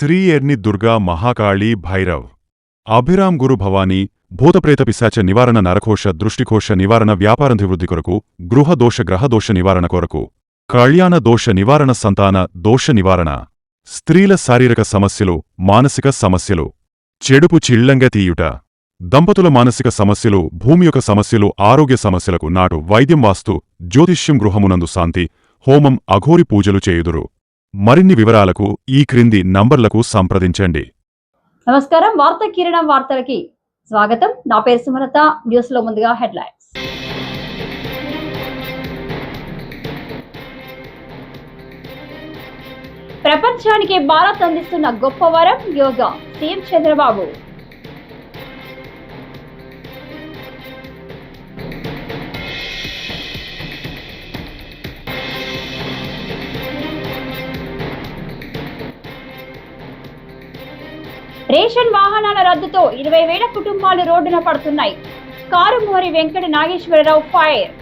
శ్రీ ఎర్ని దుర్గా మహాకాళీ భైరవ్ అభిరామ్ గురు భవానీ భూతప్రేత పిశాచ నివారణ నరకోశ దృష్టికోశ నివారణ వ్యాపారాభివృద్ధి కొరకు గృహ దోష గ్రహ దోష నివారణ కొరకు కళ్యాణ దోష నివారణ సంతాన దోష నివారణ స్త్రీల శారీరక సమస్యలు మానసిక సమస్యలు చెడుపు చిళ్లంగ తీయుట దంపతుల మానసిక సమస్యలు భూమి యొక్క సమస్యలు ఆరోగ్య సమస్యలకు నాటు వైద్యం వాస్తు జ్యోతిష్యం గృహమునందు శాంతి హోమం అఘోరి పూజలు చేయుదురు మరిన్ని వివరాలకు ఈ క్రింది నంబర్లకు సంప్రదించండి. నమస్కారం. వార్త కిరణం వార్తలకి స్వాగతం. నా పేరు సుమలత. న్యూస్ లో ముందుగా హెడ్లైన్స్. ప్రపంచానికి భారత్ అందిస్తున్న గొప్ప వరం యోగా, సీఎం చంద్రబాబు. రేషన్ వాహనాల రద్దుతో 20,000 కుటుంబాలు రోడ్డున పడుతున్నాయి. కారుమూరి వెంకట నాగేశ్వరరావు ఫైర్.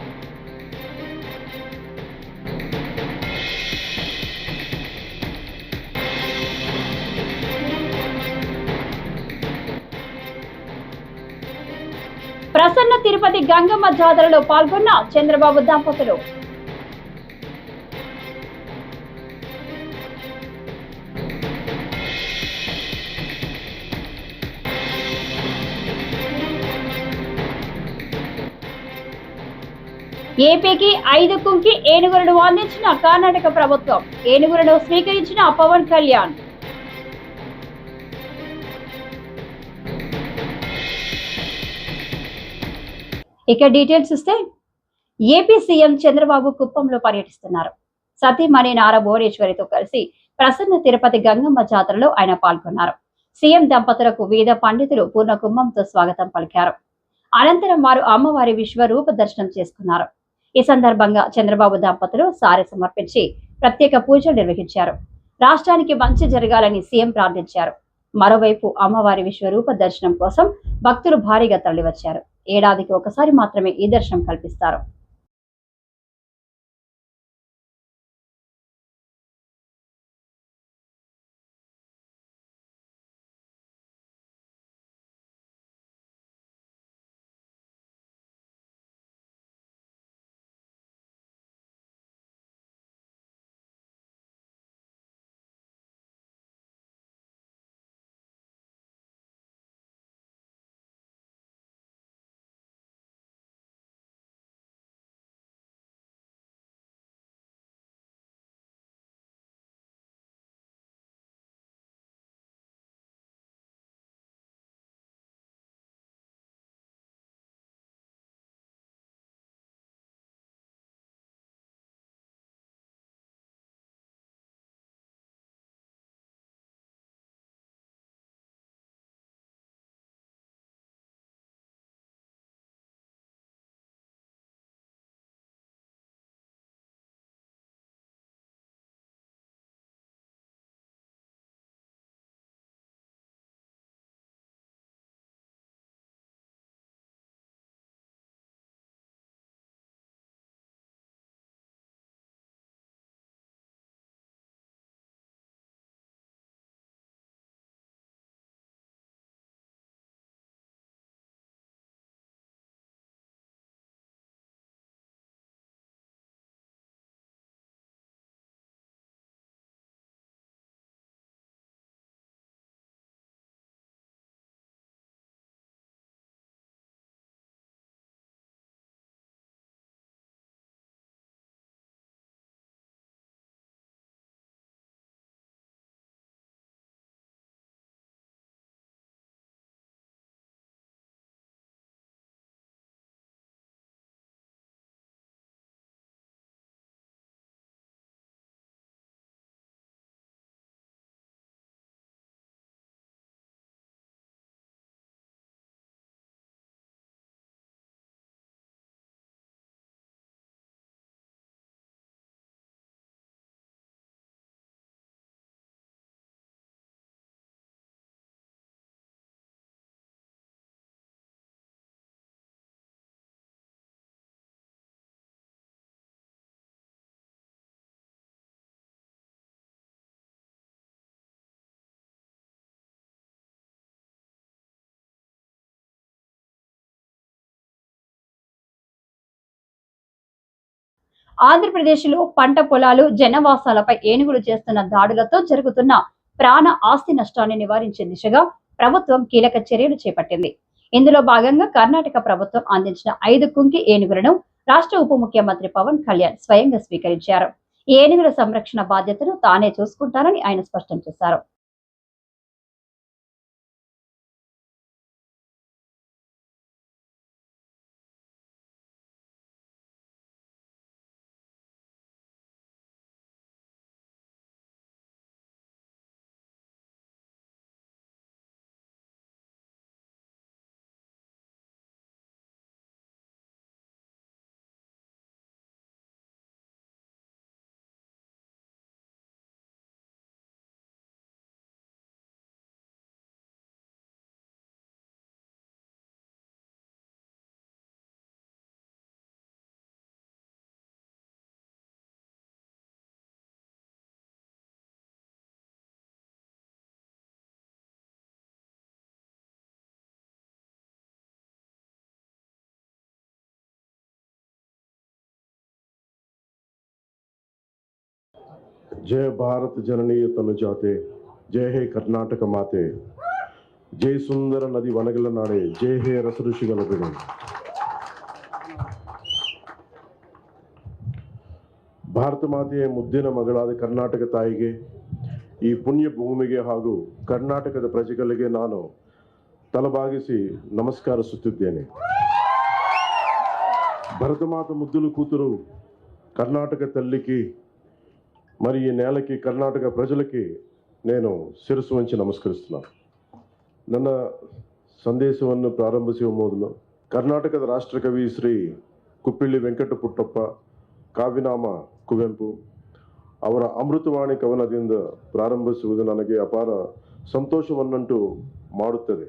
ప్రసన్న తిరుపతి గంగమ్మ జాతరలో పాల్గొన్న చంద్రబాబు దంపతులు. ఏపీకి 5 కుంకి ఏనుగులను అందించిన కర్ణాటక ప్రభుత్వం. ఏనుగులను స్వీకరించిన పవన్ కళ్యాణ్. ఇక డీటెయిల్స్ ఇస్తే, ఏపీ సీఎం చంద్రబాబు కుప్పంలో పర్యటిస్తున్నారు. సతీమణి నారా భువనేశ్వరితో కలిసి ప్రసన్న తిరుపతి గంగమ్మ జాతరలో ఆయన పాల్గొన్నారు. సీఎం దంపతులకు వేద పండితులు పూర్ణ కుంభంతో స్వాగతం పలికారు. అనంతరం వారు అమ్మవారి విశ్వరూప దర్శనం చేసుకున్నారు. ఈ సందర్భంగా చంద్రబాబు దంపతులు సారె సమర్పించి ప్రత్యేక పూజలు నిర్వహించారు. రాష్ట్రానికి మంచి జరగాలని సీఎం ప్రార్థించారు. మరోవైపు అమ్మవారి విశ్వరూప దర్శనం కోసం భక్తులు భారీగా తరలివచ్చారు. ఏడాదికి ఒకసారి మాత్రమే ఈ దర్శనం కల్పిస్తారు. ఆంధ్రప్రదేశ్లో పంట పొలాలు జనవాసాలపై ఏనుగులు చేస్తున్న దాడులతో జరుగుతున్న ప్రాణ ఆస్తి నష్టాన్ని నివారించే దిశగా ప్రభుత్వం కీలక చర్యలు చేపట్టింది. ఇందులో భాగంగా కర్ణాటక ప్రభుత్వం అందించిన 5 కుంకి ఏనుగులను రాష్ట్ర ఉప ముఖ్యమంత్రి పవన్ కళ్యాణ్ స్వయంగా స్వీకరించారు. ఈ ఏనుగుల సంరక్షణ బాధ్యతను తానే చూసుకుంటారని ఆయన స్పష్టం చేశారు. जय भारत जननी तनु जाते, जय हे कर्नाटक माते, जय सुंदर नदी वनगल नाडे, जय हे रस ऋषिगल बिडे. ಭಾರತ ಮಾತೆಯ ಮುದ್ದಿನ ಮಗಳಾದ ಕರ್ನಾಟಕ ತಾಯಿಗೆ, ಈ ಪುಣ್ಯ ಭೂಮಿಗೆ ಹಾಗೂ ಕರ್ನಾಟಕದ ಪ್ರಜೆಗಳಿಗೆ ನಾನು ತಲಬಾಗಿಸಿ ನಮಸ್ಕರಿಸುತ್ತಿದ್ದೇನೆ. భరత మాత ముద్దులు కూతురు కర్ణాటక తల్లికి మరి ఈ నేలకి కర్ణాటక ప్రజలకి నేను శిరస్సు వంచి ನಮಸ್ಕರಿస్తున్నాను. ನನ್ನ ಸಂದೇಶವನ್ನು ಪ್ರಾರಂಭಿಸುವ ಮೊದಲು ಕರ್ನಾಟಕದ ರಾಷ್ಟ್ರಕವಿ ಶ್ರೀ ಕುಪ್ಪಳ್ಳಿ ವೆಂಕಟ ಪುಟ್ಟಪ್ಪ ಕಾವ್ಯನಾಮ ಕುವೆಂಪು ಅವರ ಅಮೃತವಾಣಿ ಕವನದಿಂದ ಪ್ರಾರಂಭಿಸುವುದು ನನಗೆ ಅಪಾರ ಸಂತೋಷವನ್ನುಂಟು ಮಾಡುತ್ತದೆ.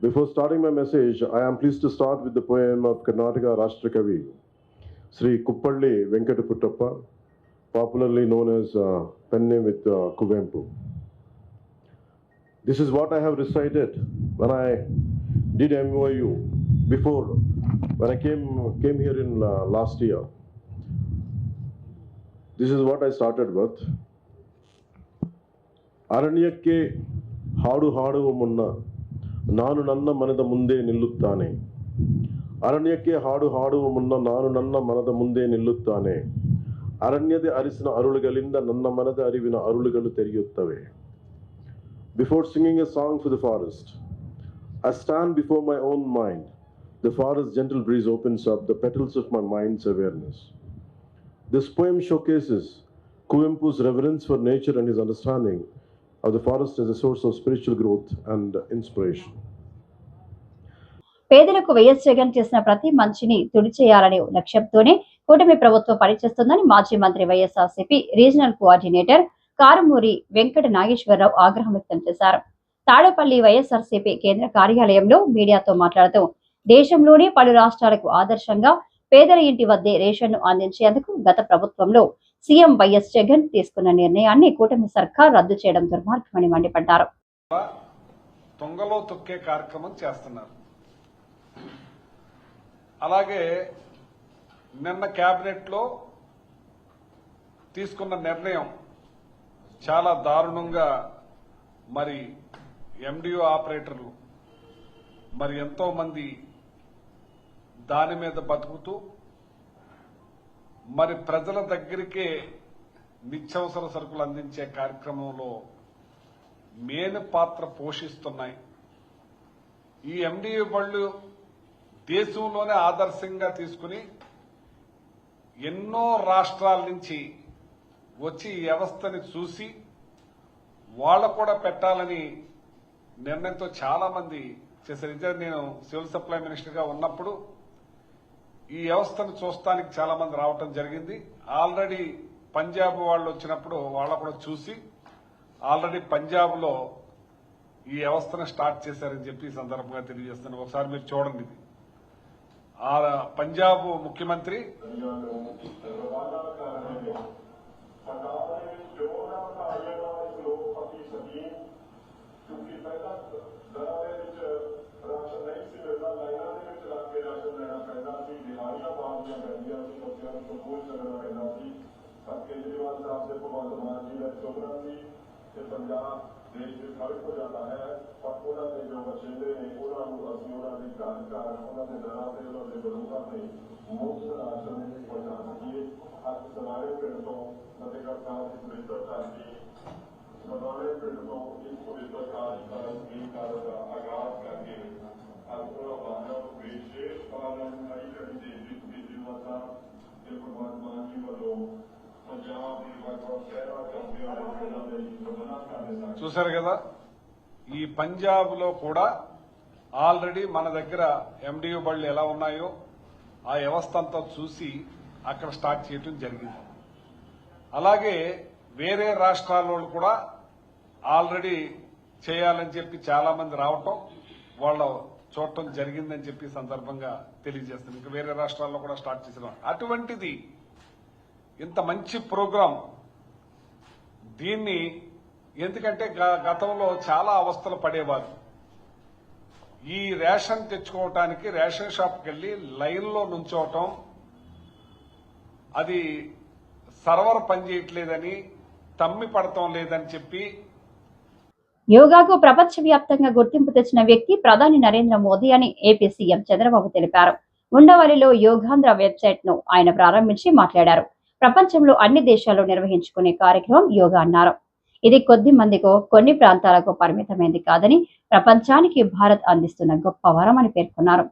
Before starting my message, I am pleased to start with the poem of Karnataka Rashtrakavi Sri Kuppalli Venkata Puttappa, popularly known as pen name with Kuvempu. This is what I have recited when I did MOU before, when I came here in last year. This is what I started with. ಅರಣ್ಯಕ್ಕೆ ಹಾಡು ಹಾಡುವ ಮುನ್ನ ನಾನು ನನ್ನ ಮನದ ಮುಂದೆ ನಿಲ್ಲುತ್ತಾನೆ. ಅರಣ್ಯಕ್ಕೆ ಹಾಡು ಹಾಡುವ ಮುನ್ನ ನಾನು ನನ್ನ ಮನದ ಮುಂದೆ ನಿಲ್ಲುತ್ತಾನೆ. ಅರಣ್ಯದ ಅರಿಸಿನ ಅರುಳುಗಳಿಂದ ನನ್ನ ಮನದ ಅರಿವಿನ ಅರುಳುಗಳು ತೆರೆಯುತ್ತವೆ. Before singing a song for the forest, I stand before my own mind. The forest gentle breeze opens up the petals of my mind's awareness. This poem showcases Kuvempu's reverence for nature and his understanding of the forest as a source of spiritual growth and inspiration. పేదలకు YS Jagan చేసిన ప్రతి మంచిని తుడిచేయాలనే లక్ష్యంతోనే కూటమి ప్రభుత్వం పనిచేస్తుందని మాజీ మంత్రి YSRCP regional coordinator Karumuri Venkata Nageswararao ఆగ్రహం వ్యక్తం చేశారు. తాడేపల్లి వైఎస్ఆర్సీపీ కేంద్ర కార్యాలయంలో మీడియాతో మాట్లాడుతూ దేశంలోనే పలు రాష్ట్రాలకు ఆదర్శంగా పేదల ఇంటి వద్దే రేషన్ను అందించేందుకు గత ప్రభుత్వంలో సీఎం వైఎస్ జగన్ తీసుకున్న నిర్ణయాన్ని కూటమి సర్కార్ రద్దు చేయడం దుర్మార్గమని మండిపడ్డారు. తొంగలో తొక్కే కార్యక్రమం చేస్తున్నారు. అలాగే నిన్న కేబినెట్ లో తీసుకున్న నిర్ణయం చాలా దారుణంగా, మరి ఎండిఓ ఆపరేటర్లు మరి ఎంతో మంది దాని మీద బతుకుతూ మరి ప్రజల దగ్గరికే నిత్యావసర సరుకులు అందించే కార్యక్రమంలో మెయిన్ పాత్ర పోషిస్తున్నాయి. ఈ ఎండిఓ బళ్ళు దేశంలోనే ఆదర్శంగా తీసుకుని ఎన్నో రాష్ట్రాల నుంచి వచ్చి ఈ వ్యవస్థని చూసి వాళ్ళ కూడా పెట్టాలని నిర్ణయంతో చాలా మంది చేశారు. నేను సివిల్ సప్లై మినిస్టర్ గా ఉన్నప్పుడు ఈ వ్యవస్థను చూస్తానికి చాలా మంది రావటం జరిగింది. ఆల్రెడీ పంజాబ్ వాళ్ళు వచ్చినప్పుడు వాళ్ళ కూడా చూసి ఆల్రెడీ పంజాబ్ లో ఈ వ్యవస్థను స్టార్ట్ చేశారని చెప్పి ఈ సందర్భంగా తెలియజేస్తున్నాను. ఒకసారి మీరు చూడండి. ఇది ఆ పంజాబ్ ముఖ్యమంత్రి देश विभाजित हो जाता है और उन्होंने जो बशिंदे ने उन्होंने असली उन्होंने जानकार उन्होंने डराते उन्होंने बरूका ने मुफ्त राशन पहुंचा सकिए आज समारे पीड़ितों नतीकर्ता पुलिस सरकार की समारे पीड़ितों इस पुलिस सरकार का आगाज करके आज पूरा मानव विशेष पालन कई कड़ी देश की जीवता के परमात्मा की वजह पंजाब की वजह सेवा करते हुए చూశారు కదా, ఈ పంజాబ్ లో కూడా ఆల్రెడీ మన దగ్గర ఎండియు బళ్ళు ఎలా ఉన్నాయో ఆ వ్యవస్థ అంతా చూసి అక్కడ స్టార్ట్ చేయడం జరిగింది. అలాగే వేరే రాష్ట్రాల కూడా ఆల్రెడీ చేయాలని చెప్పి చాలా మంది రావటం వాళ్ళ చూడటం జరిగిందని చెప్పి సందర్భంగా తెలియజేస్తుంది. ఇంకా వేరే రాష్ట్రాల్లో కూడా స్టార్ట్ చేసిన అటువంటిది ఇంత మంచి ప్రోగ్రాం. దీన్ని ఎందుకంటే గతంలో చాలా అవస్థలు పడేవారు. ఈ రేషన్ తెచ్చుకోవటానికి రేషన్ షాప్కి వెళ్లి లైన్లో నుంచోవటం, అది సర్వర్ పనిచేయట్లేదని తమ్మి పడటం లేదని చెప్పి యోగాకు ప్రపంచవ్యాప్తంగా గుర్తింపు తెచ్చిన వ్యక్తి ప్రధాని నరేంద్ర మోదీ అని ఏపీ సీఎం చంద్రబాబు తెలిపారు. ఉండవల్లిలో యోగాంధ్ర వెబ్సైట్ ను ఆయన ప్రారంభించి మాట్లాడారు. ప్రపంచంలో అన్ని దేశాల్లో నిర్వహించుకునే కార్యక్రమం యోగా అన్నారు. ఇది కొద్ది మందికో కొన్ని ప్రాంతాలకు పరిమితమైంది కాదని ప్రపంచానికి భారత్ అందిస్తున్న గొప్ప వరం అని పేర్కొన్నారు.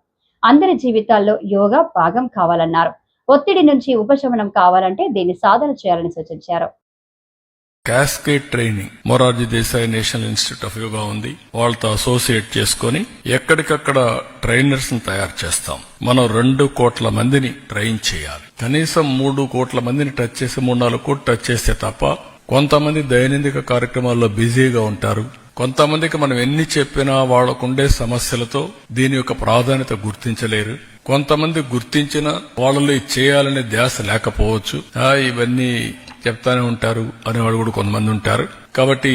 అందరి జీవితాల్లో యోగా భాగం కావాలన్నారు. ఒత్తిడి నుంచి ఉపశమనం కావాలంటే దీన్ని సాధన చేయాలని సూచించారు. Cascade training Morarji Desai national institute of yoga ఉంది. వాళ్ళతో అసోసియేట్ చేసుకుని ఎక్కడికక్కడ ట్రైనర్స్ ని తయారు చేస్తాం. మనం 2 కోట్ల మందిని ట్రైన్ చేయాలి. కనీసం 3 కోట్ల మందిని టచ్ చేసి 3-4 కోట్లు టచ్ చేస్తే తప్ప కొంతమంది దైనందిక కార్యక్రమాల్లో బిజీగా ఉంటారు. కొంతమందికి మనం ఎన్ని చెప్పినా వాళ్లకుండే సమస్యలతో దీని యొక్క ప్రాధాన్యత గుర్తించలేరు. కొంతమంది గుర్తించిన వాళ్ళలో ఇది చేయాలనే ధ్యాస లేకపోవచ్చు. ఇవన్నీ చెప్తానే ఉంటారు అనేవాళ్ళు కూడా కొంతమంది ఉంటారు. కాబట్టి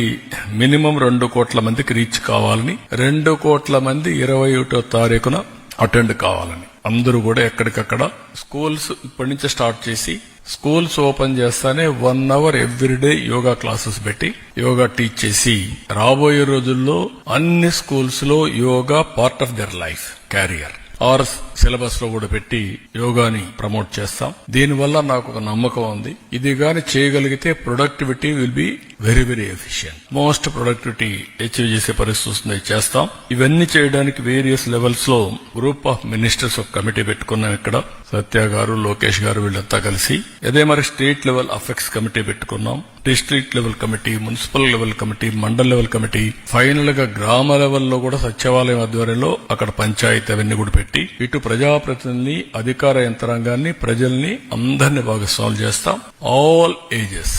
మినిమం 2 కోట్ల మందికి రీచ్ కావాలని, 2 కోట్ల మంది 21వ తారీఖున అటెండ్ కావాలని అందరూ కూడా ఎక్కడికక్కడ స్కూల్స్ ఇప్పటి నుంచి స్టార్ట్ చేసి స్కూల్స్ ఓపెన్ చేస్తానే 1 అవర్ ఎవ్రీడే యోగా క్లాసెస్ పెట్టి యోగా టీచ్ చేసి రాబోయే రోజుల్లో అన్ని స్కూల్స్ లో yoga part of their life career or syllabus లో కూడా పెట్టి యోగాని ప్రమోట్ చేస్తాం. దీనివల్ల నాకు ఒక నమ్మకం ఉంది. ఇది గాని చేయగలిగితే productivity will be very very efficient. Most productivity achieve చేసే పరిస్థితి వస్తుంది. చేస్తాం. ఇవన్నీ చేయడానికి వేరియస్ లెవెల్స్ లో గ్రూప్ ఆఫ్ మినిస్టర్స్ ఒక కమిటీ పెట్టుకున్నాం. ఇక్కడ సత్య గారు, లోకేష్ గారు వీళ్ళంతా కలిసి అదే మరి స్టేట్ లెవెల్ అఫెక్ట్స్ కమిటీ పెట్టుకున్నాం. District level committee, municipal level committee, mandal level committee, final గా గ్రామ లెవెల్లో కూడా సచివాలయం ఆధ్వర్యంలో అక్కడ పంచాయతీ అవన్నీ కూడా పెట్టి ఇటు ప్రజాప్రతినిధుల్ని, అధికార యంత్రాంగాన్ని, ప్రజల్ని అందరినీ భాగస్వాములు చేస్తాం. ఆల్ ఏజెస్,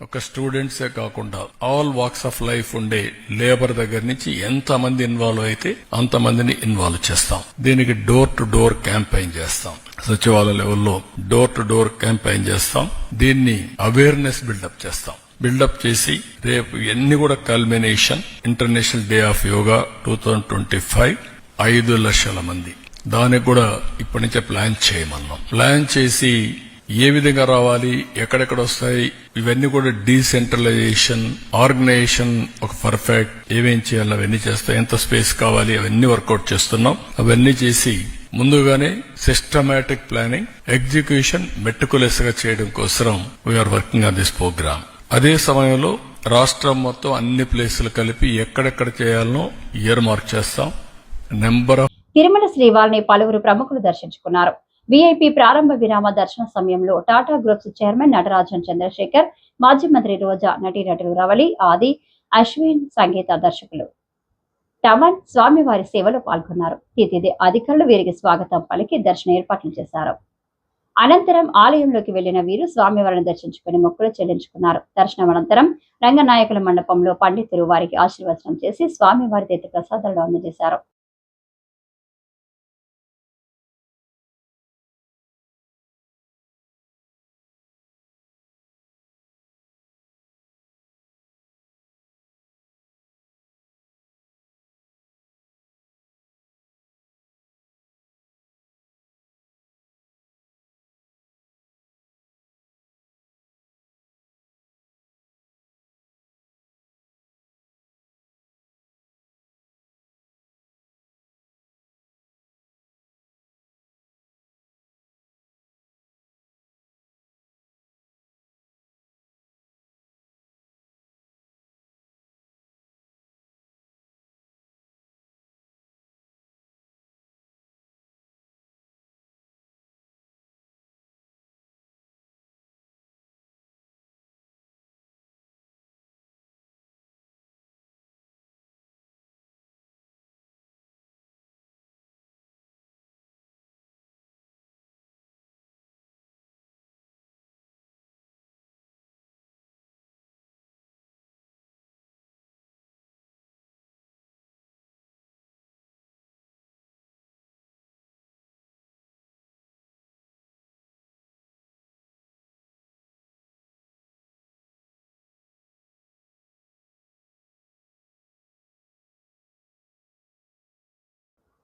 ఒక స్టూడెంట్సే కాకుండా ఆల్ వాక్స్ ఆఫ్ లైఫ్ ఉండే లేబర్ దగ్గర నుంచి ఎంత మంది ఇన్వాల్వ్ అయితే అంతమందిని ఇన్వాల్వ్ చేస్తాం. దీనికి డోర్ టు డోర్ క్యాంపెయిన్ చేస్తాం. సచివాలయ లెవెల్లో డోర్ టు డోర్ క్యాంపెయిన్ చేస్తాం. దీన్ని అవేర్నెస్ బిల్డప్ చేస్తాం. బిల్డప్ చేసి రేపు ఎన్ని కూడా culmination international day of yoga 2025 5 లక్షల మంది. దానికి కూడా ఇప్పటి నుంచే ప్లాన్ చేయమన్నాం. ప్లాన్ చేసి ఏ విధంగా రావాలి, ఎక్కడెక్కడ వస్తాయి, ఇవన్నీ కూడా డీసెంట్రలైజేషన్, ఆర్గనైజేషన్ ఒక పర్ఫెక్ట్ ఏమేం చేయాలి అవన్నీ చేస్తాయి. ఎంత స్పేస్ కావాలి అవన్నీ వర్కౌట్ చేస్తున్నాం. అవన్నీ చేసి ముందుగానే సిస్టమాటిక్ ప్లానింగ్, ఎగ్జిక్యూషన్ మెటికులస్ గా చేయడం కోసం we're working on this programme. అదే సమయంలో రాష్ట్రం మొత్తం అన్ని ప్లేసులు కలిపి ఎక్కడెక్కడ చేయాలనో ఇయర్ మార్క్ చేస్తాం. నెంబర్ ఆఫ్ తిరుమల శ్రీవారిని పలువురు ప్రముఖులు దర్శించుకున్నారు. వీఐపీ ప్రారంభ విరామ దర్శన సమయంలో టాటా గ్రూప్స్ చైర్మన్ నటరాజన్ చంద్రశేఖర్, మాజీ మంత్రి రోజా, నటీనటులు రవలి, ఆది, అశ్విన్, సంగీత దర్శకులు టమన్ స్వామివారి సేవలో పాల్గొన్నారు. తితిదే అధికారులు వీరికి స్వాగతం పలికి దర్శన ఏర్పాట్లు చేశారు. అనంతరం ఆలయంలోకి వెళ్లిన వీరు స్వామివారిని దర్శించుకుని మొక్కులు చెల్లించుకున్నారు. దర్శనం అనంతరం రంగనాయకుల మండపంలో పండితులు వారికి ఆశీర్వచనం చేసి స్వామివారి తీర్థ ప్రసాదాలను అందజేశారు.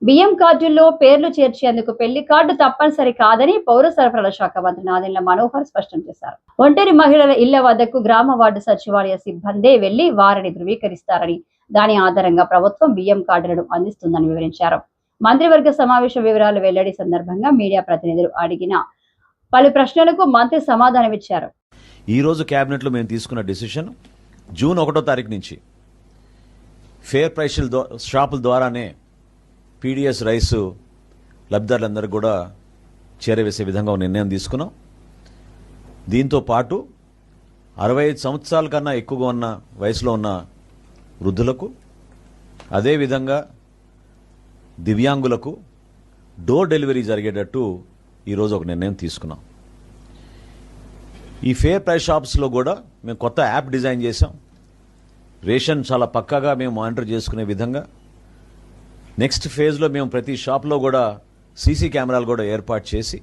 బియ్యం కార్డుల్లో పేర్లు చేర్చేందుకు పెళ్లి కార్డు తప్పనిసరి కాదని పౌర సరఫరాల శాఖ మంత్రి నాదెండ్ల మనోహర్ స్పష్టం చేశారు. ఒంటరి మహిళల ఇళ్ల వద్దకు గ్రామ వార్డు సచివాలయ సిబ్బందే వెళ్లి వారిని ధృవీకరిస్తారని, దాని ఆధారంగా ప్రభుత్వం బియ్యం కార్డులను అందిస్తుందని వివరించారు. మంత్రివర్గ సమావేశ వివరాలు వెల్లడి సందర్భంగా మీడియా ప్రతినిధులు అడిగిన పలు ప్రశ్నలకు మంత్రి సమాధానమిచ్చారు. ఈ రోజు కేబినెట్లో మేము తీసుకున్న డిసిషన్ జూన్ 1వ తారీఖు నుంచి ఫేర్ ప్రైస్ షాపుల ద్వారానే పీడిఎస్ రైస్ లబ్ధిదారులందరికీ కూడా చేరవేసే విధంగా ఒక నిర్ణయం తీసుకున్నాం. దీంతో పాటు 65 సంవత్సరాల కన్నా ఎక్కువగా ఉన్న వయసులో ఉన్న వృద్ధులకు, అదేవిధంగా దివ్యాంగులకు డోర్ డెలివరీ జరిగేటట్టు ఈరోజు ఒక నిర్ణయం తీసుకున్నాం. ఈ ఫేర్ ప్రైస్ షాప్స్లో కూడా మేము కొత్త యాప్ డిజైన్ చేసాం. రేషన్ చాలా పక్కాగా మేము మానిటర్ చేసుకునే విధంగా నెక్స్ట్ ఫేజ్లో మేము ప్రతి షాప్లో కూడా సీసీ కెమెరాలు కూడా ఏర్పాటు చేసి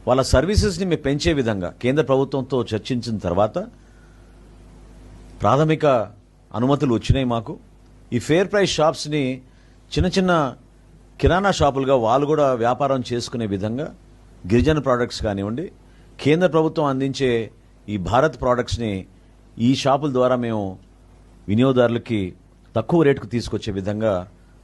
వాళ్ళ సర్వీసెస్ని మేము పెంచే విధంగా కేంద్ర ప్రభుత్వంతో చర్చించిన తర్వాత ప్రాథమిక అనుమతులు వచ్చినాయి మాకు. ఈ ఫేర్ ప్రైస్ షాప్స్ని చిన్న చిన్న కిరాణా షాపులుగా వాళ్ళు కూడా వ్యాపారం చేసుకునే విధంగా గిరిజన ప్రోడక్ట్స్ కానివ్వండి, కేంద్ర ప్రభుత్వం అందించే ఈ భారత్ ప్రోడక్ట్స్ని ఈ షాపుల ద్వారా మేము వినియోగదారులకి తక్కువ రేటుకు తీసుకొచ్చే విధంగా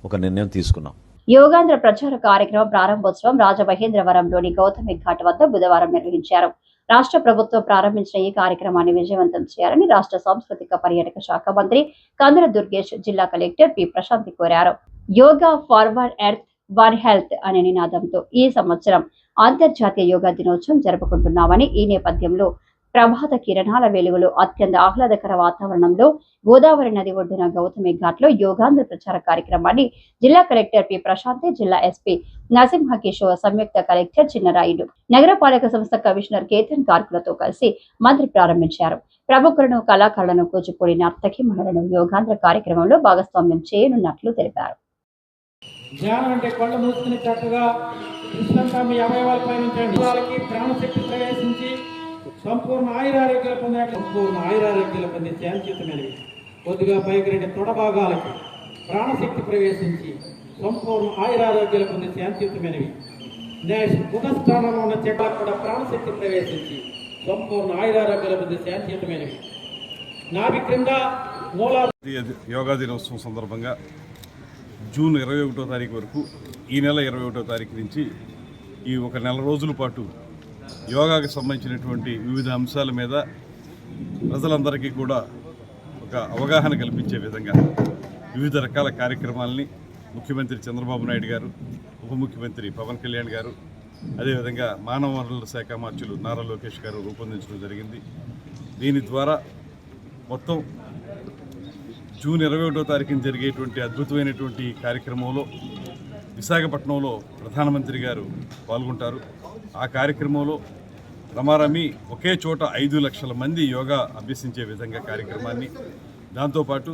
ఒక నిర్ణయం తీసుకున్నాం. యోగాంధ్ర ప్రచార కార్యక్రమం ప్రారంభోత్సవం రాజమహేంద్రవరంలోని గౌతమి ఘాట్ వద్ద బుధవారం నిర్వహించారు. రాష్ట్ర ప్రభుత్వం ప్రారంభించిన ఈ కార్యక్రమాన్ని విజయవంతం చేయాలని రాష్ట్ర సాంస్కృతిక పర్యాటక శాఖ మంత్రి కందుల దుర్గేష్ జిల్లా కలెక్టర్ పి ప్రశాంత్ కోరారు. Yoga forward earth one health అనే నినాదంతో ఈ సంవత్సరం అంతర్జాతీయ యోగా దినోత్సవం జరుపుకుంటున్నామని, ఈ నేపథ్యంలో ప్రభాత కిరణాల వెలుగులో అత్యంత ఆహ్లాదకర వాతావరణంలో గోదావరి నది ఒడ్డున గౌతమి ఘాట్లో యోగాంధ్ర ప్రచార కార్యక్రమాన్ని జిల్లా కలెక్టర్ పి ప్రశాంత్, జిల్లా ఎస్పీ నరసింహ కిషోర్, సంయుక్త కలెక్టర్ చిన్నరాయుడు, నగరపాలక సంస్థ కమిషనర్ కేతన్ కార్కులతో కలిసి మంత్రి ప్రారంభించారు. ప్రముఖులను, కళాకారులను, కూచిపూడి నర్తకిమణులను యోగాంధ్ర కార్యక్రమంలో భాగస్వామ్యం చేయనున్నట్లు తెలిపారు. ధ్యానం అంటే కళ్ళు మూసుకుని చక్కగా కృష్ణంతా మీ అవయవాలపై ఉంచండి. వాళ్ళకి ప్రాణశక్తి ప్రవేశించి సంపూర్ణ ఆయురారోగ్యాలు పొందే శాంతియుతమైనవి. కొద్దిగా పైకి రెండు తొడ భాగాలకి ప్రాణశక్తి ప్రవేశించి సంపూర్ణ ఆయురారోగ్యాలు పొందే శాంతియుతమైనవి. పునఃస్థానంలో ఉన్న చెట్లకు కూడా ప్రాణశక్తి ప్రవేశించి సంపూర్ణ ఆయురారోగ్యాలు పొందే శాంతియుతమైనవి. నాభి క్రింద యోగా దినోత్సవం సందర్భంగా జూన్ 21వ తారీఖు వరకు, ఈ నెల 21వ తారీఖు నుంచి ఈ ఒక నెల రోజుల పాటు యోగాకి సంబంధించినటువంటి వివిధ అంశాల మీద ప్రజలందరికీ కూడా ఒక అవగాహన కల్పించే విధంగా వివిధ రకాల కార్యక్రమాలని ముఖ్యమంత్రి చంద్రబాబు నాయుడు గారు, ఉప ముఖ్యమంత్రి పవన్ కళ్యాణ్ గారు, అదేవిధంగా మానవ వనరుల శాఖ మంత్రులు నారా లోకేష్ గారు రూపొందించడం జరిగింది. దీని ద్వారా మొత్తం జూన్ 21వ తారీఖున జరిగేటువంటి అద్భుతమైనటువంటి కార్యక్రమంలో విశాఖపట్నంలో ప్రధానమంత్రి గారు పాల్గొంటారు. ఆ కార్యక్రమంలో రమారమి ఒకే చోట 5 లక్షల మంది యోగా అభ్యసించే విధంగా కార్యక్రమాన్ని, దాంతోపాటు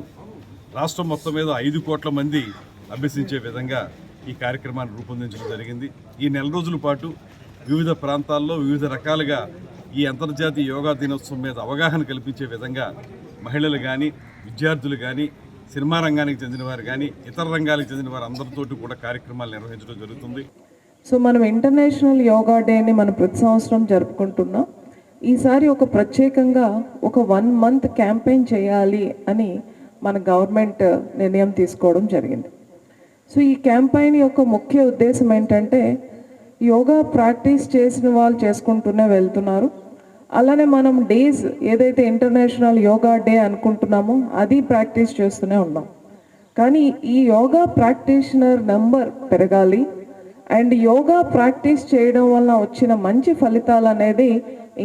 రాష్ట్రం మొత్తం మీద 5 కోట్ల మంది అభ్యసించే విధంగా ఈ కార్యక్రమాన్ని రూపొందించడం జరిగింది. ఈ నెల రోజుల పాటు వివిధ ప్రాంతాల్లో వివిధ రకాలుగా ఈ అంతర్జాతీయ యోగా దినోత్సవం మీద అవగాహన కల్పించే విధంగా మహిళలు కానీ, విద్యార్థులు కానీ, సినిమా రంగానికి చెందిన వారు కానీ, ఇతర రంగాలకు చెందిన వారు అందరితోటి కూడా కార్యక్రమాలు నిర్వహించడం జరుగుతుంది. సో మనం ఇంటర్నేషనల్ యోగా డేని మనం ప్రతి సంవత్సరం జరుపుకుంటున్నాం. ఈసారి ఒక ప్రత్యేకంగా ఒక 1 month క్యాంపెయిన్ చేయాలి అని మన గవర్నమెంట్ నిర్ణయం తీసుకోవడం జరిగింది. సో ఈ క్యాంపెయిన్ యొక్క ముఖ్య ఉద్దేశం ఏంటంటే, యోగా ప్రాక్టీస్ చేసిన వాళ్ళు చేసుకుంటూనే వెళ్తున్నారు. అలానే మనం డేస్ ఏదైతే ఇంటర్నేషనల్ యోగా డే అనుకుంటున్నామో అది ప్రాక్టీస్ చేస్తూనే ఉన్నాం. కానీ ఈ యోగా ప్రాక్టీషనర్ నెంబర్ పెరగాలి అండ్ యోగా ప్రాక్టీస్ చేయడం వల్ల వచ్చిన మంచి ఫలితాలు అనేది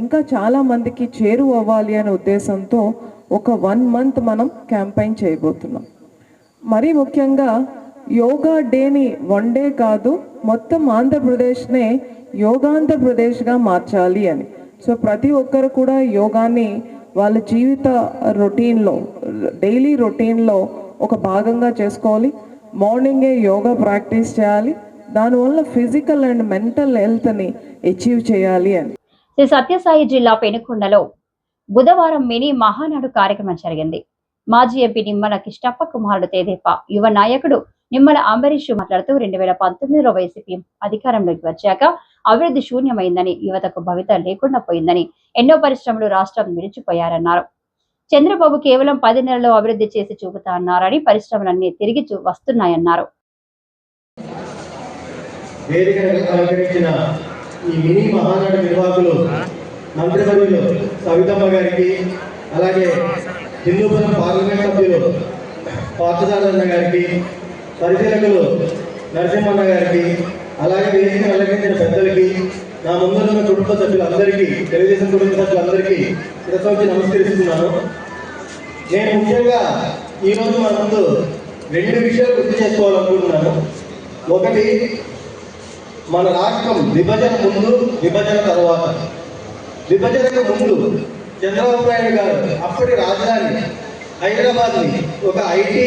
ఇంకా చాలా మందికి చేరువవ్వాలి అనే ఉద్దేశంతో ఒక 1 month మనం క్యాంపెయిన్ చేయబోతున్నాం. మరీ ముఖ్యంగా యోగా డేని 1 day కాదు, మొత్తం ఆంధ్రప్రదేశ్నే యోగాంధ్రప్రదేశ్గా మార్చాలి అని. సో ప్రతి ఒక్కరు కూడా యోగాని వాళ్ళ జీవిత రొటీన్లో, డైలీ రొటీన్లో ఒక భాగంగా చేసుకోవాలి. మార్నింగే యోగా ప్రాక్టీస్ చేయాలి. దానివల్ల ఫిజికల్ అండ్ మెంటల్ హెల్త్ని అచీవ్ చేయాలి అని. శ్రీ సత్యసాయి జిల్లా పెనుకొండలో బుధవారం మినీ మహానాడు కార్యక్రమం జరిగింది. మాజీ ఎంపీ నిమ్మల కిష్టప్ప కుమారుడు తేదేపా, యువ నాయకుడు నిమ్మల అంబరీష్ మాట్లాడుతూ 2019లో వైసీపీ అధికారంలోకి వచ్చాక అభివృద్ధి శూన్యమైందని, యువతకు భవిత లేకుండా పోయిందని, ఎన్నో పరిశ్రమలు రాష్ట్రం విడిచిపోయారన్నారు. చంద్రబాబు కేవలం 10 నెలల్లో అభివృద్ధి చేసి చూపుతా అన్నారని, పరిశ్రమలన్నీ తిరిగి వస్తున్నాయన్నారు. వేదికను అలంకరించిన ఈ మినీ మహానాడు నిర్వాహకులు మంత్రివర్యులు సవితమ్మ గారికి, అలాగే హిందూపురం పార్లమెంట్ సభ్యులు పార్థసారథి గారికి, పరిశీలకులు నరసింహన్న గారికి, అలాగే వేదికను అలంకరించిన పెద్దలకి, నా ముందున్న కుటుంబ సభ్యులందరికీ, తెలుగుదేశం కుటుంబ సభ్యులందరికీ శిరస్సు నమస్కరిస్తున్నాను. నేను ముఖ్యంగా ఈరోజు మన ముందు 2 విషయాలు గుర్తు చేసుకోవాలనుకుంటున్నాను. ఒకటి, మన రాష్ట్రం విభజన ముందు, విభజన తర్వాత. విభజనకు ముందు చంద్రబాబు నాయుడు గారు అప్పటి రాజధాని హైదరాబాద్ని ఒక ఐటీ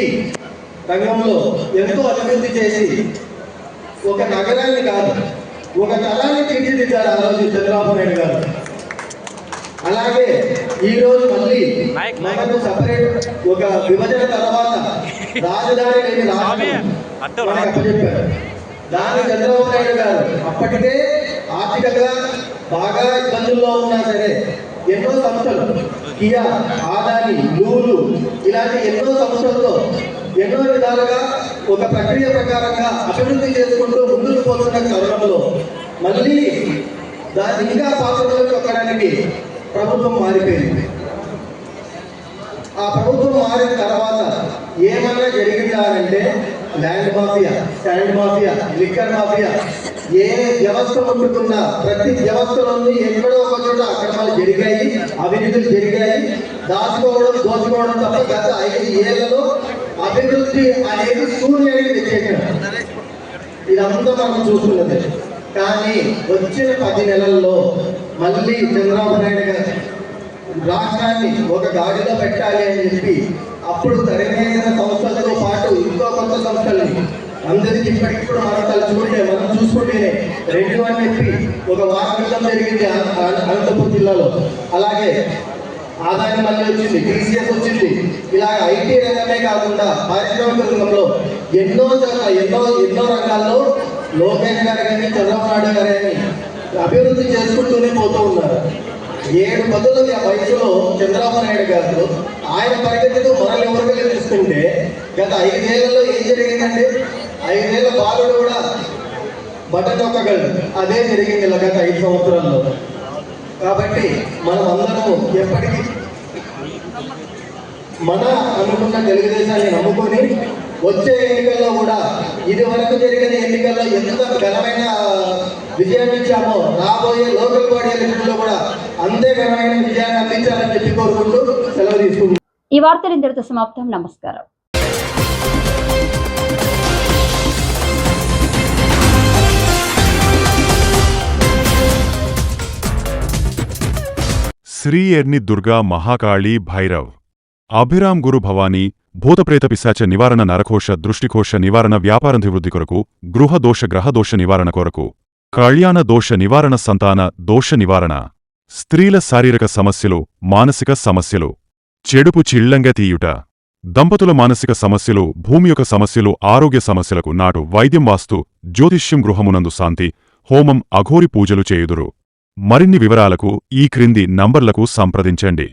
రంగంలో ఎంతో అభివృద్ధి చేసి ఒక నగరాన్ని కాదు, ఒక తలాన్ని తీర్చిదిద్దారు ఆ రోజు చంద్రబాబు నాయుడు గారు. అలాగే ఈరోజు మళ్ళీ మనకు సపరేట్ ఒక విభజన తర్వాత రాజధాని లేని రాష్ట్రం మనకు అప్పచెప్పారు. దాని చంద్రబాబు నాయుడు గారు అప్పటికే ఆర్థికంగా బాగా ఇబ్బందుల్లో ఉన్నా సరే ఎన్నో సంస్థలు, కియా, ఆదాని, లూలు ఇలాంటి ఎన్నో సంస్థలతో ఎన్నో విధాలుగా ఒక ప్రక్రియ ప్రకారంగా అభివృద్ధి చేసుకుంటూ ముందుకు పోతున్న తరుణంలో మళ్ళీ దాన్ని ఇంకా పాత్రలో తొక్కడానికి ప్రభుత్వం మారిపోయింది. ఆ ప్రభుత్వం మారిన తర్వాత ఏమన్నా జరిగిందా అంటే land mafia, sand mafia, liquor mafia, ఏ వ్యవస్థ ముట్టుకున్నా ప్రతి వ్యవస్థలోని ఎక్కడో ఒక చోట అక్రమాలు జరిగాయి, అవినీతులు జరిగాయి. దోచుకోవడం తప్ప గత 5 ఏళ్లలో అభివృద్ధి అనేది శూన్యాన్ని తెచ్చేసాడు. ఇదంతా మనం చూస్తున్నది. కానీ వచ్చిన 10 నెలల్లో మళ్ళీ చంద్రబాబు నాయుడు గారు రాష్ట్రాన్ని ఒక గాడిలో పెట్టాలి అని చెప్పి అప్పుడు తెరమేసిన సంస్థలతో పాటు ఇంకో కొత్త సంస్థల్ని అందరికీ ఇప్పటికిప్పుడు మనం చూసుకుంటేనే 2 అని చెప్పి ఒక వారం క్రితం జరిగింది అనంతపురం జిల్లాలో. అలాగే ఆదాయం మళ్ళీ వచ్చింది, టీసీఎస్ వచ్చింది. ఇలా ఐటీ రంగమే కాకుండా పారిశ్రామిక రంగంలో ఎన్నో రంగాల్లో లోకేష్ గారు కానీ చంద్రబాబు నాయుడు గారు కానీ అభివృద్ధి చేసుకుంటూనే పోతూ ఉన్నారు. 7 పదుల వయసులో చంద్రబాబు నాయుడు గారు ఆయన పరిగెత్తుతూ మనల్ని ఎవరికైనా చూస్తుంటే గత 5 ఏళ్లలో ఏం జరిగిందంటే 5 ఏళ్ల బాలుడు కూడా బటన్ నొక్కగలడు. అదే జరిగింది గత 5 సంవత్సరాల్లో. కాబట్టి మనం అందరము ఎప్పటికీ మన అనుకున్న తెలుగుదేశాన్ని నమ్ముకొని వచ్చే ఎన్నికల్లో కూడా ఇది వరకు జరిగిన ఎన్నికల్లో ఎంత ఘనమైన విజయాన్ని ఇచ్చామో రాబోయే లోకల్ బాడీ ఎన్నికల్లో కూడా అంతే ఘనమైన విజయాన్ని అందించాలని చెప్పి కోరుకుంటూ సెలవు తీసుకుంటున్నాను. ఈ వార్తలు ఇంతటితో సమాప్తం. నమస్కారం. శ్రీ ఎర్ని దుర్గా మహాకాళీ భైరవ్ అభిరామ్ గురు భవానీ భూతప్రేత పిశాచ నివారణ నరకోశ దృష్టికోశ నివారణ వ్యాపారాభివృద్ధి కొరకు గృహదోష గ్రహదోష నివారణ కొరకు కళ్యాణ దోష నివారణ సంతాన దోష నివారణ స్త్రీల శారీరక సమస్యలు మానసిక సమస్యలు చెడుపు చిళ్లంగా తీయుట దంపతుల మానసిక సమస్యలు భూమి యొక్క సమస్యలు ఆరోగ్య సమస్యలకు నాటు వైద్యం వాస్తు జ్యోతిష్యం గృహమునందు శాంతి హోమం అఘోరి పూజలు చేయుదురు. మరిన్ని వివరాలకు ఈ క్రింది నంబర్లకు సంప్రదించండి.